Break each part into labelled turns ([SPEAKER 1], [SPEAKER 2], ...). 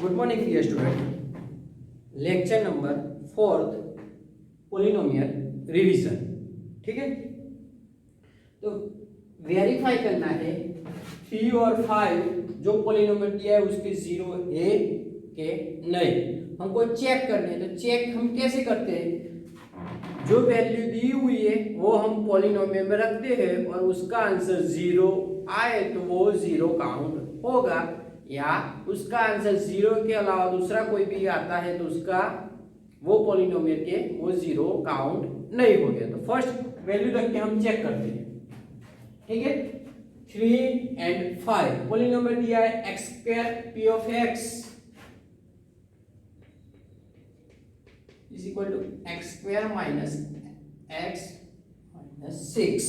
[SPEAKER 1] Good morning dear student. Lecture number 4 polynomial revision. ठीक है, तो वेरीफाई करना है 3 और 5 जो पोलिनोमियल दिया है उसके जीरो है के नहीं। हमको चेक करने हैं, तो चेक हम कैसे करते हैं? जो वैल्यू दी हुई है वो हम पोलिनोमियल में रखते हैं और उसका आंसर जीरो आए तो वो जीरो काउंट होगा, या उसका आंसर जीरो के अलावा दूसरा कोई भी आता है तो उसका वो पोलिनोमियल के वो जीरो काउंट नहीं हो गया। तो फर्स्ट वैल्यू रख के हम चेक करते हैं। ठीक है, 3 and 5 पोलिनोमियल दिया है x square P of x is equal to x square minus x minus 6।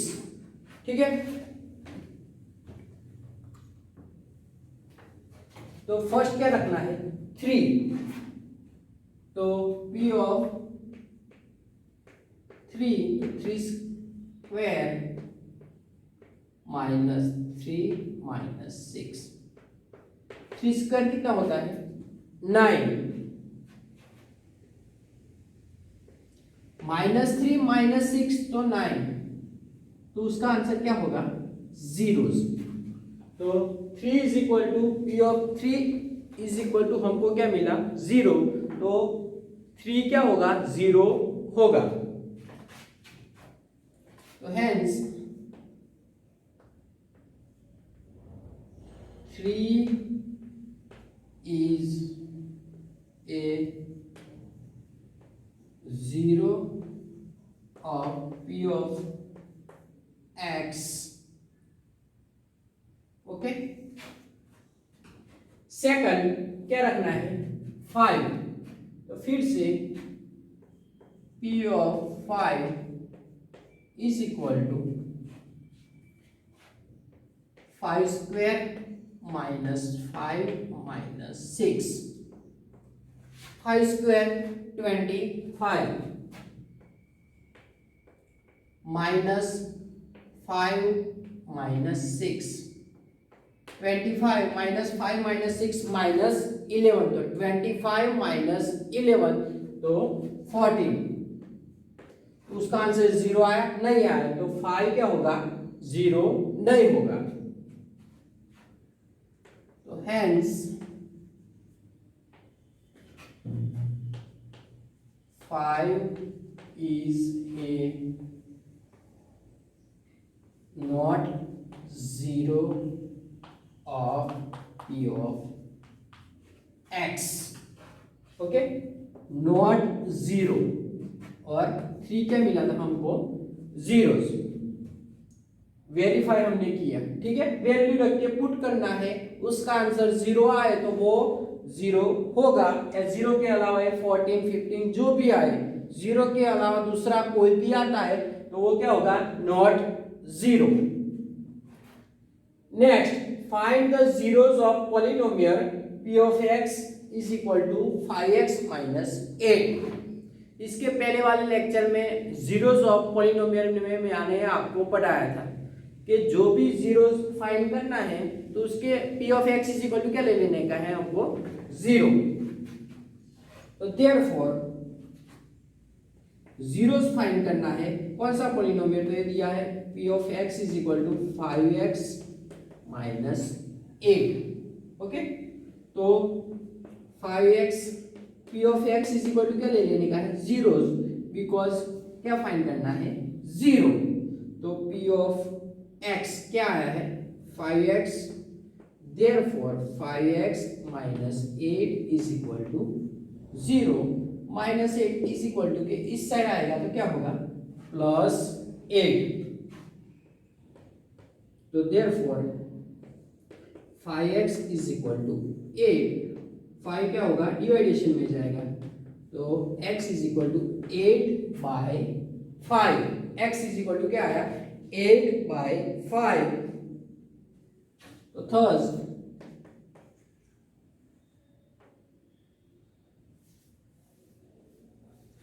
[SPEAKER 1] ठीक है, तो फर्स्ट क्या रखना है? 3, तो p of 3 square minus 3 minus 6। 3 square कितना होता है? 9 माइनस 3 माइनस 6 तो 9, तो उसका आंसर क्या होगा? जीरोस। तो 3 is equal to p of 3 is equal to हमको क्या मिला? जीरो। तो 3 क्या होगा? जीरो होगा। तो hence 3 is a zero of p of x। Okay, second क्या रखना है? 5, तो फिर से p of 5 is equal to 5 square minus 5 minus 6। 5 square 25 minus 5 minus 6। 25 minus 5 minus 6 minus 11, तो 25 माइनस 11 तो 14। तो उसका आंसर जीरो आया? नहीं आया, तो 5 क्या होगा? जीरो नहीं होगा। तो hence 5 is a not zero of p of x। Okay, not zero, और 3 क्या मिला था हमको? जीरोस। वेरीफाई हमने किया। ठीक है, वैल्यू रख के पुट करना है, उसका आंसर जीरो आए तो वो जीरो होगा, या जीरो के अलावा 14 15 जो भी आए, जीरो के अलावा दूसरा कोई भी आता है तो वो क्या होगा? Not zero. Next, find the zeros of polynomial p of x is equal to 5x minus 8। इसके पहले वाले लेक्चर में जीरोस ऑफ पॉलिनोमियल में मैंने आपको पढ़ाया था कि जो भी जीरोस फाइंड करना है तो उसके p of x is equal to क्या ले लेने का है हमको? जीरो। तो देयरफॉर जीरोस फाइंड करना है। कौन सा पॉलिनोमियल? तो ये दिया है p of x is equal to 5x minus 8। Okay, तो 5x p of x is equal to क्या ले लेने का है? जीरोस, बिकॉज क्या फाइंड करना है? जीरो। तो p of x क्या आया है? 5x, therefore 5x minus 8 is equal to zero. Minus 8 is equal to के इस साइड आएगा तो क्या होगा? प्लस 8। तो therefore 5x is equal to 8। 5 क्या होगा? डिवाइडेशन में जाएगा, तो x is equal to 8 by 5। x is equal to क्या आया? 8 बाय 5। तो third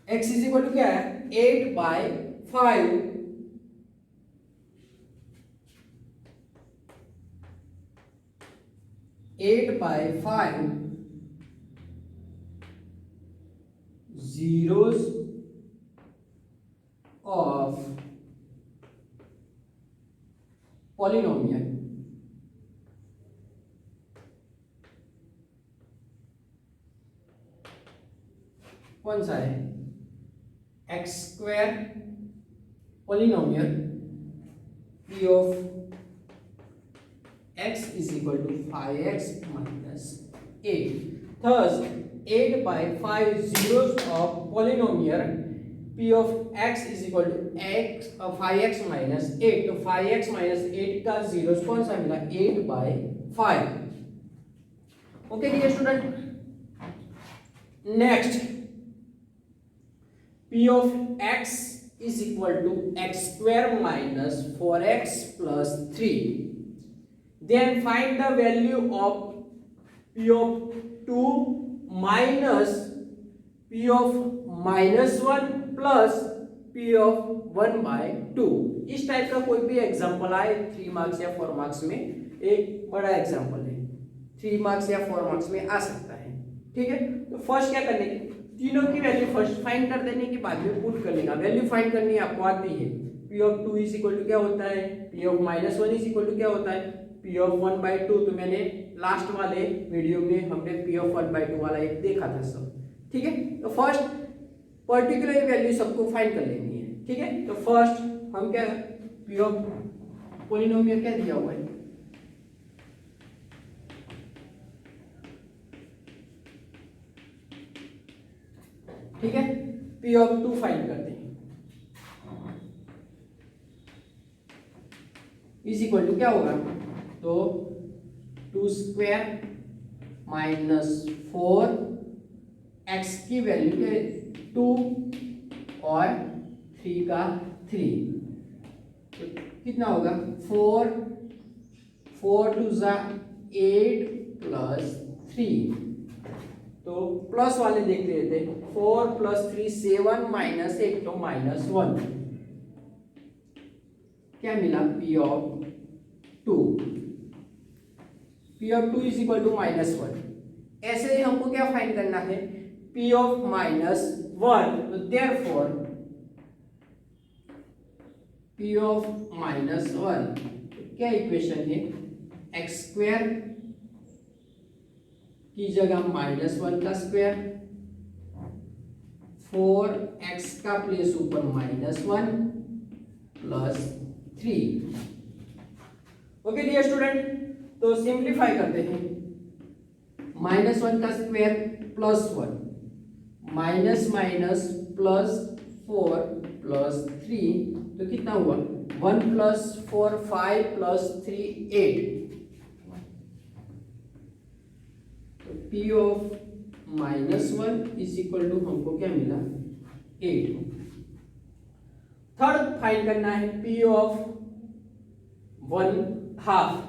[SPEAKER 1] x is equal to क्या है? 8 by 5। 8 by 5 zeros of polynomial कौन सा है? X square polynomial P of x is equal to 5x minus 8. Thus, 8 by 5 zeros of polynomial p of x is equal to 5x minus 8. तो 5x minus 8 का zeros कौन सा मिला? 8 by 5. Okay dear student, next p of x is equal to x square minus 4x plus 3. Then find the value of p of 2 minus p of minus 1 plus p of 1 by 2. इस type का कोई भी example आए 3 marks या 4 marks में, एक बड़ा example है, 3 मार्क्स या 4 मार्क्स में आ सकता है। ठीक है, तो फर्स्ट क्या करने की, तीनों की वैल्यू फर्स्ट फाइंड कर देने के बाद में पुट कर लेगा। वैल्यू फाइंड करनी आपको आती है। p of 2 is equal to क्या होता है, p of minus 1 is equal to क्या होता है, p of 1 by 2। तो मैंने लास्ट वाले वीडियो में हमने p of 1 by 2 वाला एक देखा था सब। ठीक है, तो फर्स्ट पर्टिकुलर वैल्यू सबको फाइंड कर लेनी है। ठीक है, तो फर्स्ट हम क्या, p of पोलिनोमियल क्या दिया हुआ है, ठीक है, p of 2 फाइंड करते हैं। इज इक्वल टू क्या होगा, तो 2 स्क्वायर माइनस 4 x की वैल्यू के 2 और 3 का 3, तो कितना होगा 4 4 टू जा 8 प्लस 3। तो प्लस वाले देख लेते हैं, 4 प्लस 3 7 माइनस 8 तो माइनस 1, क्या मिला p of 2। p of 2 is equal to minus 1। ऐसे ही हमको क्या फाइंड करना है, p ऑफ माइनस 1। तो देयरफॉर p ऑफ माइनस 1 क्या इक्वेशन है, एक्स स्क्वायर की जगह माइनस 1 का स्क्वायर, 4x का प्लेस ऊपर minus 1 plus 3। Okay dear student, तो सिंप्लीफाई करते हैं। माइनस 1 का square plus 1, minus minus plus 4 plus 3, तो कितना हुआ 1 plus 4 5 plus 3 8। p of minus 1 is equal to हमको क्या मिला 8। थर्ड फाइंड करना है p ऑफ 1/2।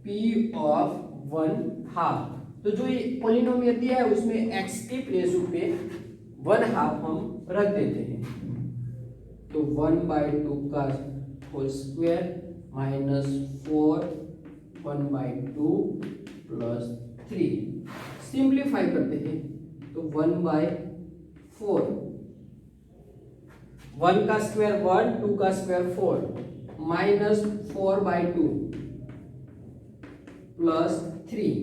[SPEAKER 1] p ऑफ 1/2, तो जो ये पोलिनोमियल दिया है उसमें x के प्लेस पे 1/2 हम रख देते हैं। तो 1/2 का whole square minus 4 1/2 plus 3। Simplify करते हैं तो 1/4, 1 का स्क्वायर 1 2 का स्क्वायर 4 माइनस 4/2 प्लस 3।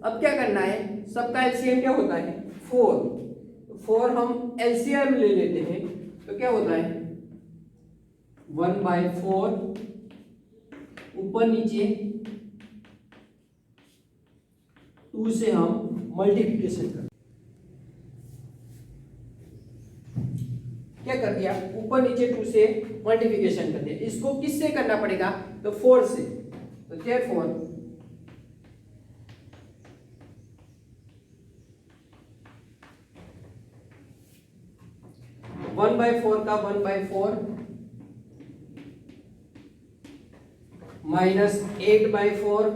[SPEAKER 1] अब क्या करना है, सबका एलसीएम क्या होता है 4। 4 हम एलसीएम ले लेते हैं, तो क्या होता है 1/4 ऊपर नीचे 2 से हम मल्टीप्लिकेशन कर, क्या कर दिया ऊपर नीचे 2 से मल्टीप्लिकेशन कर दिया। इसको किससे करना पड़ेगा, तो 4 से। तो देयरफॉर 1/4 का 1/4 minus 8/4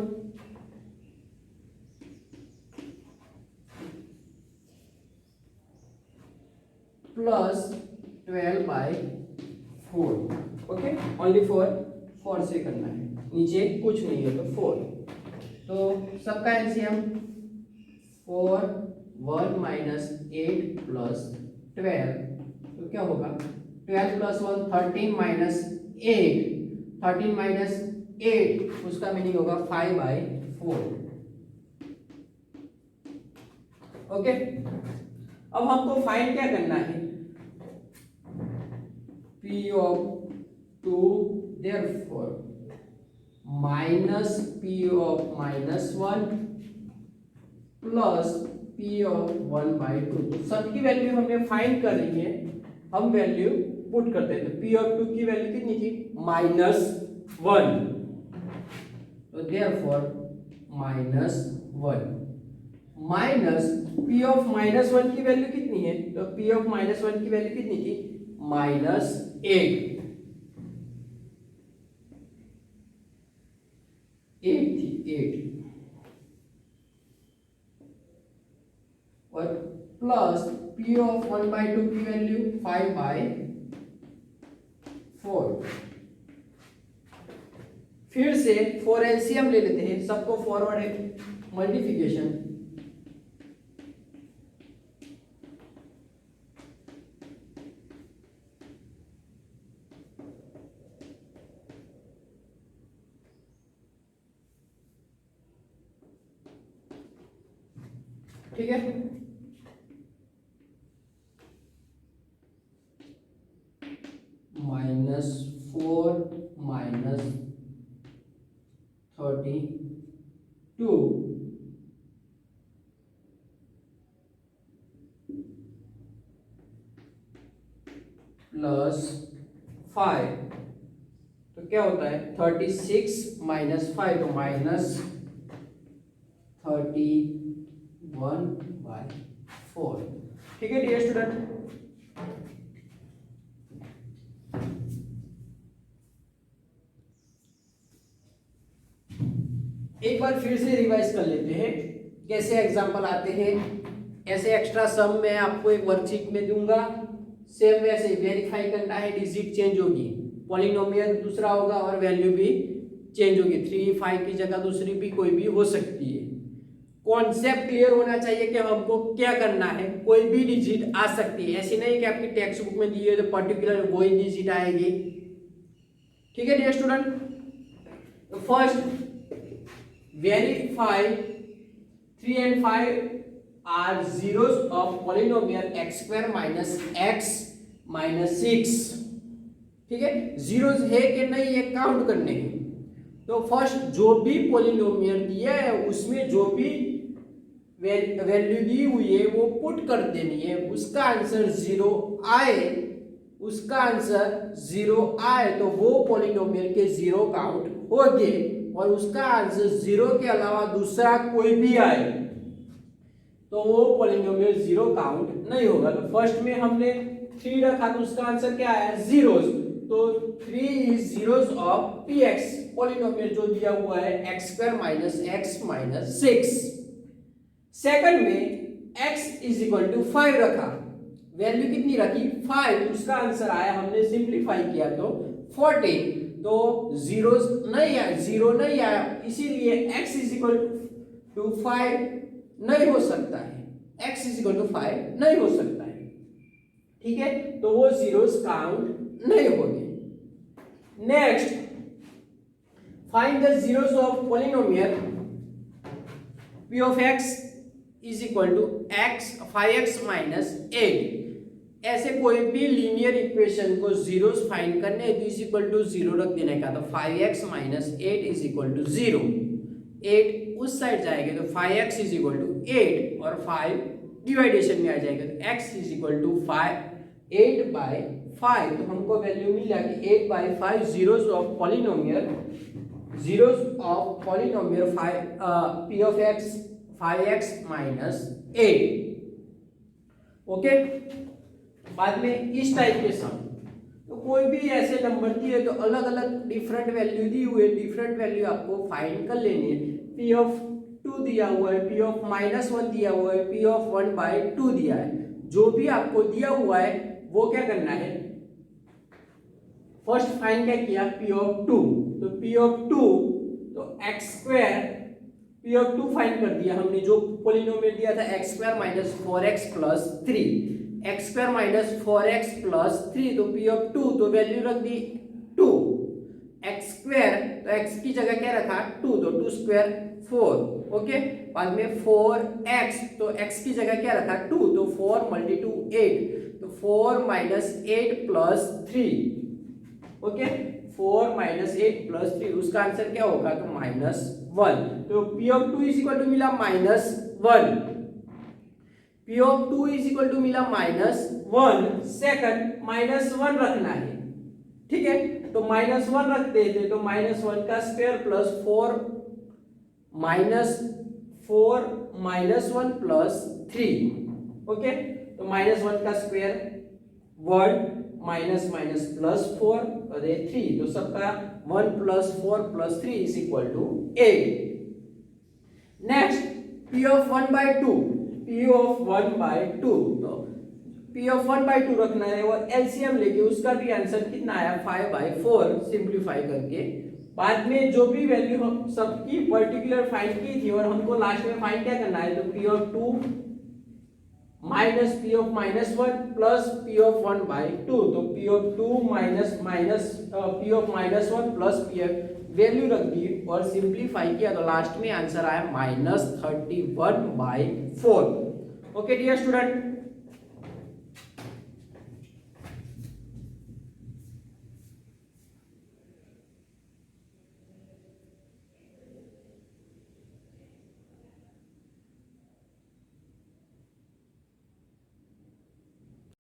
[SPEAKER 1] plus 12/4। Okay, only for 4 से करना है, नीचे कुछ नहीं है तो 4। तो सबका एलसीएम 4 1 माइनस 8 प्लस 12, तो क्या होगा 12 प्लस 1 13 माइनस 8, 13 माइनस 8 उसका मीनिंग होगा 5/4। ओके, अब हमको फाइंड क्या करना है, P of 2 therefore minus P of -1 plus P of 1/2। तो सबकी वैल्यू हमने फाइंड कर ली है, हम वैल्यू पुट करते हैं। तो P ऑफ 2 की वैल्यू कितनी थी, -1, तो therefore -1 माइनस P ऑफ -1 की वैल्यू कितनी है, तो P ऑफ -1 की वैल्यू कितनी थी, -8 थी, 8, और प्लस P ऑफ 1/2 की वैल्यू 5/4। फिर से 4 एलसीएम ले लेते हैं, सबको फॉरवर्ड है मल्टीप्लिकेशन, ठीक है। -4 -32 प्लस 5, तो क्या होता है 36 माइनस 5, तो -31/4। ठीक है डियर स्टूडेंट, एक बार फिर से रिवाइज कर लेते हैं कैसे एग्जांपल आते हैं। ऐसे एक्स्ट्रा सम मैं आपको एक वर्कशीट में दूंगा, सेम वैसे वेरीफाई करना है, डिजिट चेंज होगी, पॉलिनोमियल दूसरा होगा और वैल्यू भी चेंज होगी, 3 5 की जगह दूसरी भी कोई भी हो सकती है। कॉन्सेप्ट क्लियर होना चाहिए कि हमको क्या करना है, कोई भी डिजिट आ सकती है, ऐसी नहीं कि आपकी टेक्स्ट बुक में दी है तो पर्टिकुलर वही डिजिट आएगी। ठीक है dear student, first verify 3 and 5 are zeros of polynomial x square minus x minus 6। ठीक है, जीरोस है कि नहीं ये काउंट करने हैं। तो फर्स्ट जो भी पॉलिनोमियल दिया है उसमें जो भी वैल्यू दी हुई है वो पुट कर देनी है, उसका आंसर 0 आए, उसका आंसर 0 आए तो वो पॉलिनोमियल के 0 काउंट हो गए, और उसका आंसर 0 के अलावा दूसरा कोई भी आए तो वो पॉलिनोमियल 0 काउंट नहीं होगा। तो फर्स्ट में हमने 3 रखा तो उसका आंसर क्या आया, जीरोस, तो 3 is zeros of px, polynomial जो दिया हुआ है x² minus x minus 6। Second में x इज इक्वल टू 5 रखा, वैल्यू कितनी रखी 5, उसका आंसर आया, हमने सिंप्लीफाई किया तो 14, तो जीरोस नहीं आया, 0 नहीं आया, इसीलिए x इज इक्वल टू 5 नहीं हो सकता है, x इज इक्वल टू 5 नहीं हो सकता है। ठीक है, तो वो जीरोस काउंट नहीं होंगे। Next find the zeros of polynomial p of x is equal to x 5x minus 8। ऐसे कोई भी लीनियर इक्वेशन को जीरोस फाइंड करने हैं तो इज इक्वल टू 0 रख देने का, तो 5x minus 8 is equal to 0, 8 उस साइड जाएगा तो 5x इज इक्वल टू 8 और 5 डिवाइडेशन में आ जाएगा तो x इज इक्वल टू 8/5, तो हमको वैल्यू मिला कि 8/5 zeros of polynomial, zeros of polynomial 5 p of x 5x minus 8। Okay, बाद में इस टाइप के सम, तो कोई भी ऐसे नंबर दिए तो अलग अलग डिफरेंट वैल्यू दी हुई है, डिफरेंट वैल्यू आपको फाइंड कर लेनी है। p ऑफ 2 दिया हुआ है, p ऑफ -1 दिया हुआ है, p ऑफ 1/2 दिया है, जो भी आपको दिया हुआ है वो क्या करना है, फर्स्ट फाइंड क्या किया p of 2, P of two, तो x square P of two find कर दिया हमने, जो पोलिनोमियल दिया था x square minus 4x plus 3, x square minus 4x plus 3, तो पी ऑफ टू तो वैल्यू रख दी 2, एक्स स्क्वायर तो x की जगह क्या रखा 2, तो 2 स्क्वायर 4, ओके। बाद में 4x तो x की जगह क्या रखा 2, तो 4 मल्टी 2 8, तो 4 minus 8 plus 3, okay. 4 minus 8 plus 3, उसका आंसर क्या होगा, तो -1। तो P of two is equal to मिला -1, p of two is equal to मिला -1, सेकंड -1 रखना है, ठीक है। तो -1 रखते थे, तो -1 का स्क्वायर प्लस 4 -1 प्लस 3, ओके। तो -1 का स्क्वायर 1 माइनस माइनस प्लस 4 और ये 3, तो सबका 1 plus 4 plus 3 is equal to 8। Next p of 1/2, p of 1/2, तो p ऑफ 1/2 रखना है और एलसीएम लेके उसका भी आंसर कितना आया 5/4, सिंप्लीफाई करके। बाद में जो भी वैल्यू हम सबकी पर्टिकुलर फाइंड की थी और हमको लास्ट में फाइंड क्या करना है, तो p of 2 minus p of -1 plus p of 1/2, तो p of 2 minus p of -1 plus p value रख दी और सिंप्लीफाई किया, तो लास्ट में आंसर आया -31/4। Okay dear student,